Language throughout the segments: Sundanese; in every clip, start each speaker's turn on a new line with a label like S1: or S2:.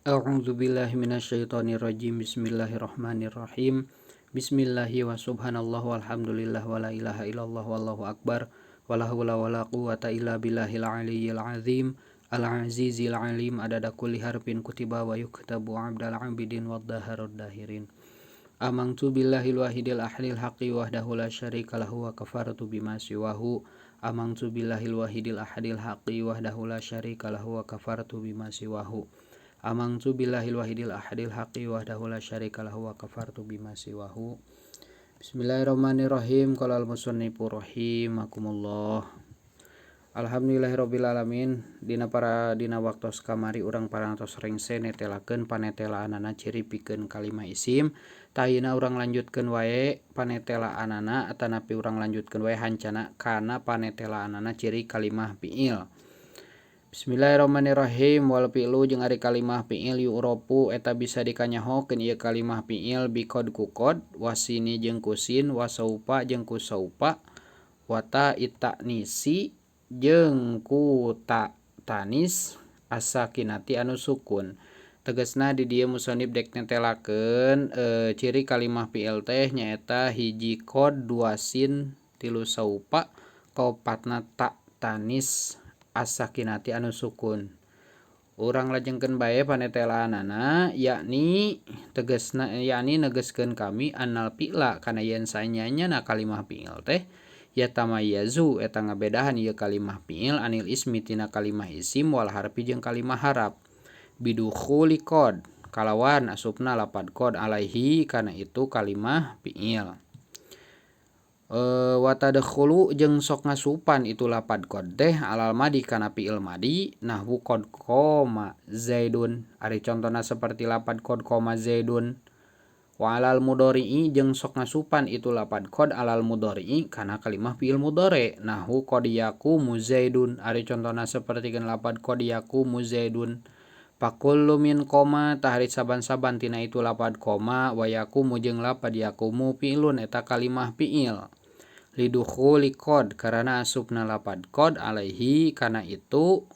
S1: A'udzu billahi minasyaitonir rajim. Bismillahirrahmanirrahim. Bismillahi wa subhanallah walhamdulillah wa la ilaha illallah wallahu akbar. Wala haula wala quwata illa billahil aliyyil azim. Al-azizil alim adada kulli harfin kutiba wa yuktabu abdal abidin waddaharud dahirin. Amantu billahil wahidil ahlil haqqi wahdahu la syarika lahu wa kafartu bima siwahu. Amantu billahil wahidil ahadil haqqi wahdahu la syarika lahu wa kafartu bima siwahu. Amantu billahil wahidil ahadil haqqi wahdahu la syarika lahu wa kafartu bima siwahu. Bismillahirrahmanirrahim. Qala al-musannifu rahimakumullah. Alhamdulillahirabbil alamin. Dina waktos kamari urang parantos rengse netelakeun panetelaanana ciri pikeun kalimah isim. Tayina urang lanjutkeun wae panetelaanana atanapi urang lanjutkeun wae hancana kana panetelaanana ciri kalimah fiil. Bismillahirrahmanirrahim. Wal fi'lu jeung ari kalimah fi'il yu'rofu eta bisa dikanyahokeun ieu kalimah fi'il biqad ku qad, wasini jeung kusin, wasaupa jeung ku saupa, wata itanisi jeung ku ta tanis, asakinati anu sukun. Tegasna di dieu musannif dek netelakeun ciri kalimah fi'il teh nyaeta hiji qad, dua sin, tilu saupa, kaopatna ta tanis, asakinati anu sukun. Urang lajengkeun bae panetelaanana yakni negeskeun kami annal fi'la kana yen saenyana kalimah fi'il teh yatamayyazu eta ngabedahan ieu kalimah fi'il anil ismi tina kalimah isim wal harfi jeung kalimah harap bidukhuli qad kalawan asupna lapad qad alaihi kana itu kalimah fi'il. Watadkhulu jeung sok ngasupan itu lapad qad teh alal madi kana fi'il madi nahwu qad qoma zaidun ari contona saperti lapad qad qoma zaidun. Wa alal mudhari'i jeung sok ngasupan itu lapad qad alal mudhari'i kana kalimah fi'il mudhari nahwu qad yaqumu zaidun ari contona sapertikeun lapad qad yaqumu zaidun. Pakullu min qoma tahari saban-saban tina itu lapad qoma wa yaqumu jeung lapad yaqumu fi'ilun eta kalimah fi'il. Lidukhuli qad karana asupna lapad qad alaihi kana itu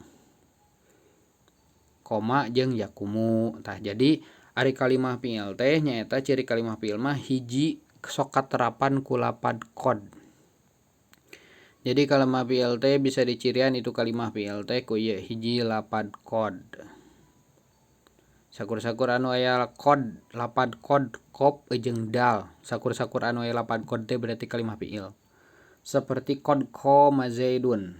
S1: koma jeung yakumu. Tah jadi ari kalimah fi'il teh nyaeta ciri kalimah fi'il mah hiji sok katerapan ku lapad qad. Jadi kalimah fi'il teh bisa dicirian itu kalimah fi'il teh ku ieu hiji lapad qad. Sakur-sakur anu aya qad lapad qad qaf jeung dal. Sakur-sakur anu aya lapad qad teh berarti kalimah fi'il. Seperti qad qoma zaidun.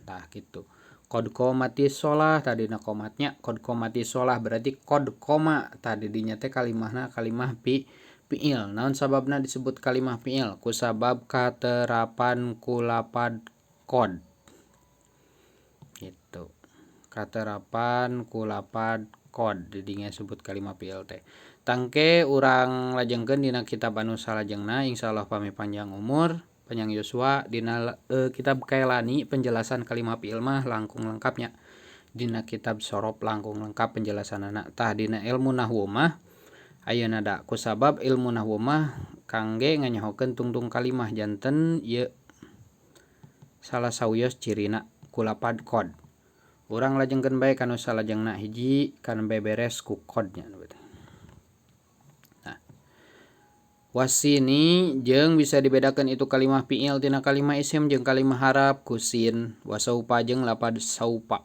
S1: Tah gitu. Qad qomatis shalah tadina qomatnya qad qomatis shalah berarti qad qoma tadi dinya teh kalimahna kalimah fi'il. Naon sababna disebut kalimah fi'il? Ku sabab katerapan ku lapad qad. Gitu. Katerapan ku lapad qad didinya disebut kalimah fi'il teh. Tangke urang lajengkeun dina kitab anu salajengna insyaallah pami panjang umur panjang yuswa dina kitab Kailani penjelasan kalimah fi'il mah langkung lengkapnya dina kitab Shorof langkung lengkap penjelasanana. Tah dina ilmu nahwu mah ayeuna da kusabab ilmu nahwu mah kangge nganyahokeun tungtung kalimah janten ieu salah sawios cirina ku lapad qad. Urang lajengkeun bae kanu salajengna hiji kan beberes ku qadnya. Wasini jeung bisa dibedakeun itu kalimah fi'il tina kalimah isim jeung kalimah harap kusin wasaupa jeung lapad saupa.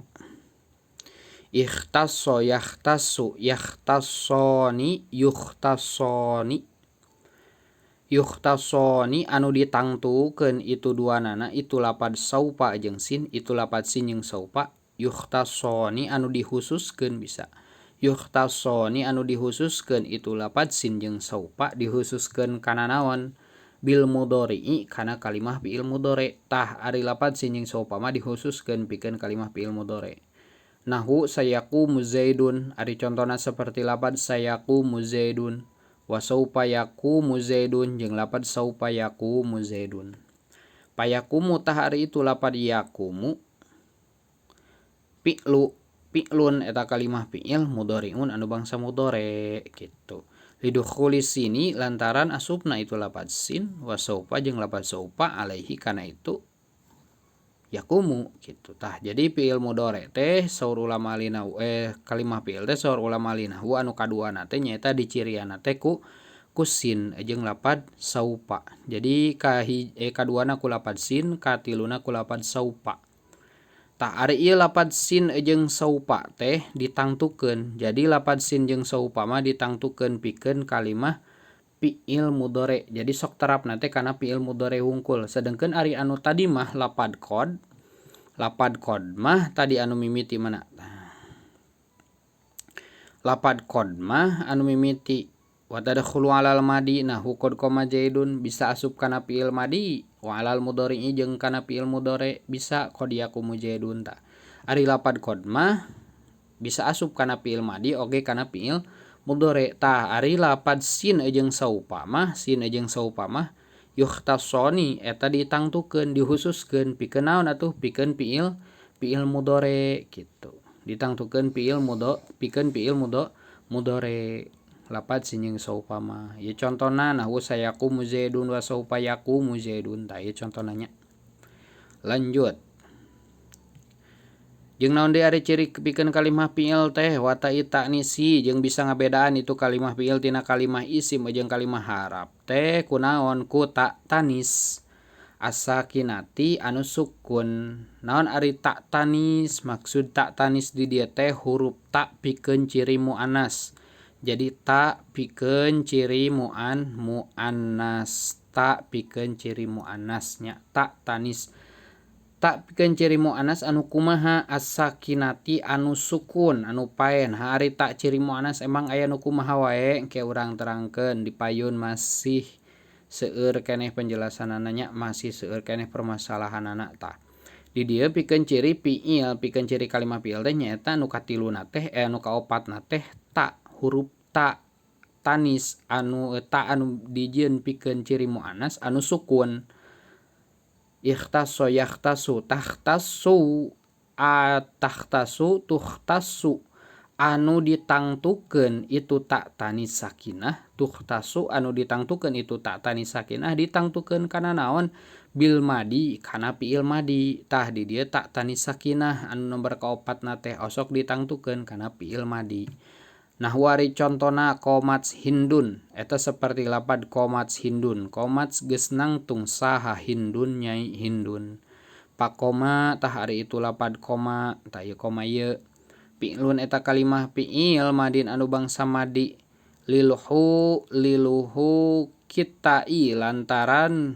S1: Ikhtasso yakhtassu yakhtassoni yukhtassoni. Yukhtassoni anu ditangtukeun itu duanana itu lapad saupa jeung sin itu lapad sin jeung saupa. Yukhtassoni anu dihususkeun bisa. Yukhtassoni anu dihususkeun itu lapad sin jeung saupa dihususkeun kana naon bil mudhari'i kana kalimah fi'il mudhari. Tah ari lapad sin jeung saupa mah dihususkeun pikeun kalimah fi'il mudhari. Nahwu sayaqumu zaidun ari contona saperti lapad sayaqumu zaidun wa saupa yaqumu zaidun jeung lapad saupa yaqumu zaidun. Payaqumu tah ari itu lapad yaqumu fi'lun eta kalimah fi'il mudhari'un anu bangsa mudhari gitu. Lidukhuli sini lantaran asupna itu lapad sin wa saupa jeung lapad saupa alaihi kana itu yakumu gitu tah. Jadi fiil mudhari teh saur ulama alina kalimah fiil teh saur ulama alina anu kaduana teh nyaeta dicirianna teh ku sin jeung lapad saupa. Jadi kaduana ku lapad sin, katiluna ku lapad saupa. Tah ari ieu lapad sin jeung saupa teh ditangtukeun. Jadi lapad sin jeung saupa mah ditangtukeun pikeun kalimah fiil mudhari. Jadi sok terapna teh kana fiil mudhari hungkul. Sedengkeun ari anu tadi mah lapad qad mah tadi anu mimiti mana? Lapad qad mah anu mimiti wa tadkhulu alal madi. Nah qad koma zaidun bisa asup kana fiil madi wa alal mudhari'i jeung kana fiil mudhari bisa qad yakumu zaidun ta. Ari lapad qad mah bisa asup kana fiil madi oge kana fiil mudhari. Tah ari lapad sin jeung saupa mah yukhtasoni eta ditangtukeun dihususkeun pikeun naon atuh pikeun fiil mudhari gitu. Ditangtukeun pikeun fiil mudhari lapad sin jeung saupa mah. Ieu contona nahwu sayaqumu zaidun wa saufa yaqumu zaidun tah ieu contona nya. Lanjut. Jeung naon deui ari ciri pikeun kalimah fiil teh wa ta'nisi jeung bisa ngabedaan itu kalimah fiil tina kalimah isim jeung kalimah harap teh kunaon ku tanis asakinati anu sukun. Naon ari tanis maksud tanis di dieu teh huruf ta pikeun ciri muannas. Jadi ta pikeun ciri muannas, ta pikeun ciri muannas nya tanis. Ta pikeun ciri muannas anu kumaha as-sakinati anu sukun anu paen. Hari ta ciri muannas emang aya nu kumaha wae engke urang terangkeun di payun masih seueur keneh penjelasanana nya masih seueur keneh permasalahanana tah. Di dieu pikeun ciri fiil pikeun ciri kalimah fiil teh nyaeta anu katiluna teh anu kaopatna teh ta huruf ta tanis anu ta anu dijieun pikeun ciri muannas anu sukun. Ikhtaso yakhtasu tahtasu tahtasu tuhtasu anu ditangtukeun itu ta tanis sakinah. Tuhtasu anu ditangtukeun itu ta tanis sakinah ditangtukeun kana naon bil madi kana fiil madi. Tah di dieu ta tanis sakinah anu nomor kaopatna teh osok ditangtukeun kana fiil madi. Nah wari contona qomats hindun eta seperti lapad qomats hindun. Qomats geus nangtung saha hindun nyai hindun. Pakoma tah ari itu lapad koma tah ieu koma ieu fi'lun eta kalimah fi'il madin anu bangsa madi liluhu kitai lantaran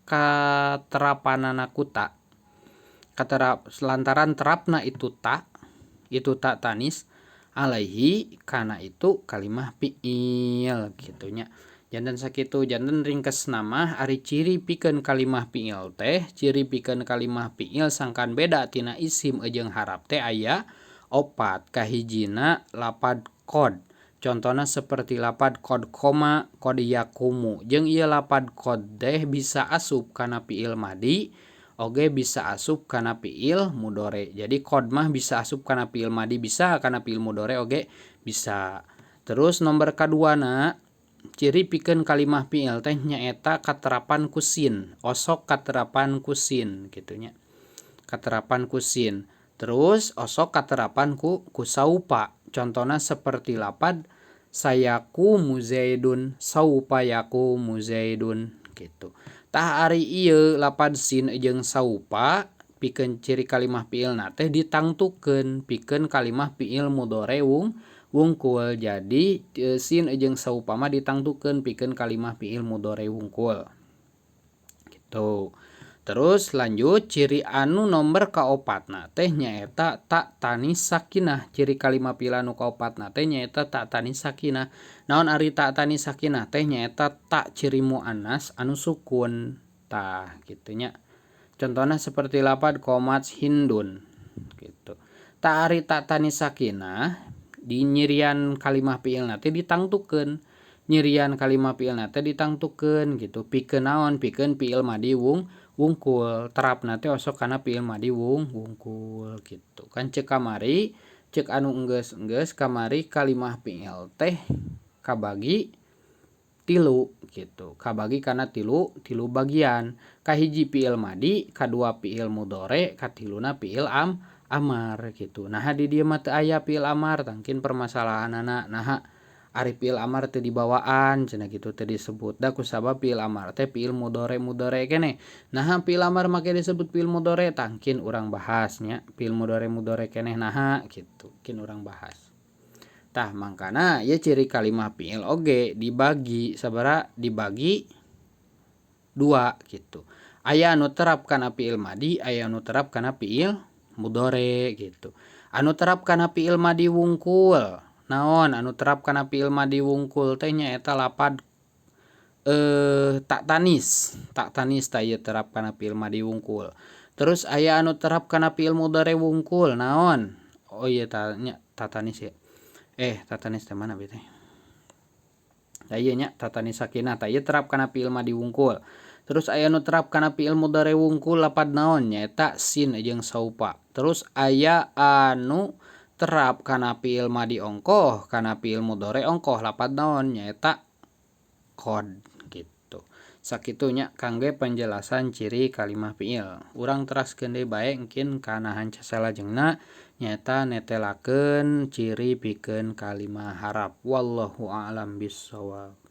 S1: katerapanana kuta lantaran terapna itu ta tanis alaihi kana itu kalimah fi'il gitunya. Janten sakitu janten ringkes nama ari ciri pikeun kalimah fi'il teh ciri pikeun kalimah fi'il sangkan beda tina isim jeung harap teh aya opat. Kahijina lapad qad contona seperti lapad qad koma qad yakumu jeung ieu lapad qad teh bisa asup kana fi'il madi oge bisa asup kana fi'il mudhari. Jadi qad mah bisa asup kana fi'il madi bisa kana fi'il mudhari oge bisa. Terus nomor kaduana ciri pikeun kalimah fi'il teh nyaeta katerapan ku sin, osok katerapan ku sin kitu nya. Katerapan ku sin. Terus osok katerapan ku saupa. Contona seperti lapad sayaqumu zaidun, saupa yaqumu zaidun gitu. Tah ari ieu lapad sin jeung saupa pikeun ciri kalimah fi'ilna teh ditangtukeun pikeun kalimah fi'il mudhari wungkul. Jadi sin jeung saupa mah ditangtukeun pikeun kalimah fi'il mudhari wungkul gitu. Terus lanjut ciri anu nomor kaopatna teh nyaeta ta tanis sakinah. Ciri kalimah fi'il anu kaopatna teh nyaeta ta tanis sakinah. Naon ari ta tanis sakinah teh nyaeta ta ciri muannas anu sukun tah kitu nya. Contona seperti lapad qomats hindun gitu. Ta ari ta tanis sakinah di nyirian kalimah fi'ilna teh ditangtukeun. Nyirian kalimah fi'ilna teh ditangtukeun gitu. Pikeun naon? Pikeun fi'il madi wungkul. Terapna teh osok kana fi'il madi wungkul gitu. Kan ceuk kamari, ceuk anu enggeus kamari kalimah fi'il teh kabagi tilu gitu, kabagi kana tilu bagian, kahiji fiil madi, kadua fiil mudore, katiluna fiil amar gitu. Nah di dieu mah teu aya fiil amar, tangkin permasalahanana nah ari fiil amar teu dibawaan cenah gitu, teu disebut da kusabab fiil amar teh fiil mudore keneh. Nah fiil amar make disebut fiil mudore tangkin urang bahas nya, fiil mudore keneh naha gitu, kin urang bahas. Tah mangkana ya ciri kalimah fiil oge dibagi sabaraha, dibagi dua gitu. Aya anu terap kana fiil madi, aya anu terap kana fiil mudore gitu. Anu terap kana fiil madi wungkul, naon anu terap kana fiil madi wungkul teh nyaeta lapad tak tanis tah ieu terap kana fiil madi wungkul. Terus aya anu terap kana fiil mudore wungkul, naon? Oh ieu tah nya tatanis ya. Tatanis teh mana beuh teh? Da ieu nya tatanis sakinah tah ieu terap kana fiil madi wungkul. Terus aya nu terap kana fiil mudhari wungkul lapad naon nyaeta sin jeung saupa. Terus aya anu terap kana fiil madi ongkoh kana fiil mudhari ongkoh lapad naon nyaeta qad gitu. Sakitunya kangge penjelasan ciri kalimah fiil. Urang teraskeun deui bae engkin kana hanca salajengna nyaeta netelakeun ciri pikeun kalimah harap. Wallahu a'lam bishawab.